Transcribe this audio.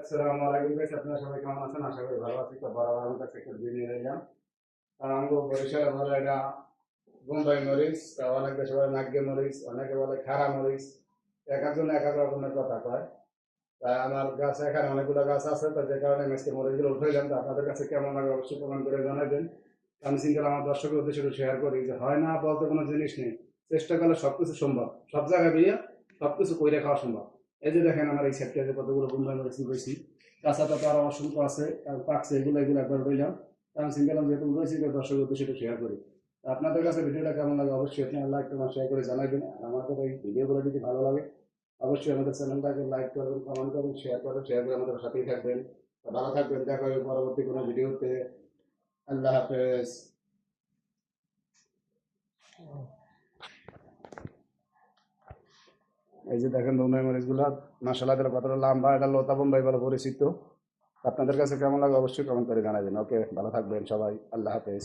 আসসালামু আলাইকুম গাইস, আপনারা সবাই কেমন আছেন? আশা করি ভালো আছি। তো বরাবর আমার কাছে একটু দিয়ে নিয়ে এলাম। আমগো বরিশালে বলে এটা বোম্বাই মরিচ, তা অনেক দেশে বলে নাগ্গে মরিচ, অনেকে বলে খাড়া মরিচ। এক একজন এক এক রকমের কথা কয়। তা আমার গাছ এখানে অনেকগুলো গাছ আছে, তো যে কারণে আমি আজকে মরিচগুলো উঠাইলাম। তো আপনাদের কাছে কেমন লাগে অবশ্যই কমেন্ট করে জানাবেন। আমি সিঙ্গেল আমার দর্শকের উদ্দেশ্যে একটু শেয়ার করি যে হয় না বলতে কোনো জিনিস নেই, চেষ্টা করলে সবকিছু সম্ভব। সব জায়গায় গিয়ে সবকিছু কইরে খাওয়া সম্ভব। এই যে দেখেন আমার এই সেটটা যে কতগুলো বোম্বাই মরিচ রয়েছি, কাঁচাটা তো আরো অসংখ্য আছে, আর পাকছে এগুলো এগুলো একবার রইলাম। আমি সিঙ্গেল যেহেতু রয়েছি, দর্শকের উদ্দেশ্যে একটু শেয়ার করি। তো আপনাদের কাছে ভিডিওটা কেমন লাগে অবশ্যই আপনারা লাইক কমেন্ট শেয়ার করে জানাবেন। আর আমাদের এই ভিডিওগুলো যদি ভালো লাগে অবশ্যই আমাদের চ্যানেলটাকে লাইক করবেন, কমেন্ট করবেন, শেয়ার করে আমাদের সাথেই থাকবেন। তো ভালো থাকবেন, দেখা হবে পরবর্তী কোনো ভিডিওতে। আল্লাহ হাফেজ। এই যে দেখেন বোম্বাই মরিচগুলো, মাসাল্লাহ দিলে কতটা লম্বা, এটা লতা বোম্বাই বলে পরিচিত। আপনাদের কাছে কেমন লাগে অবশ্যই কমেন্ট করে জানাবেন। ওকে, ভালো থাকবেন সবাই, আল্লাহ হাফেজ।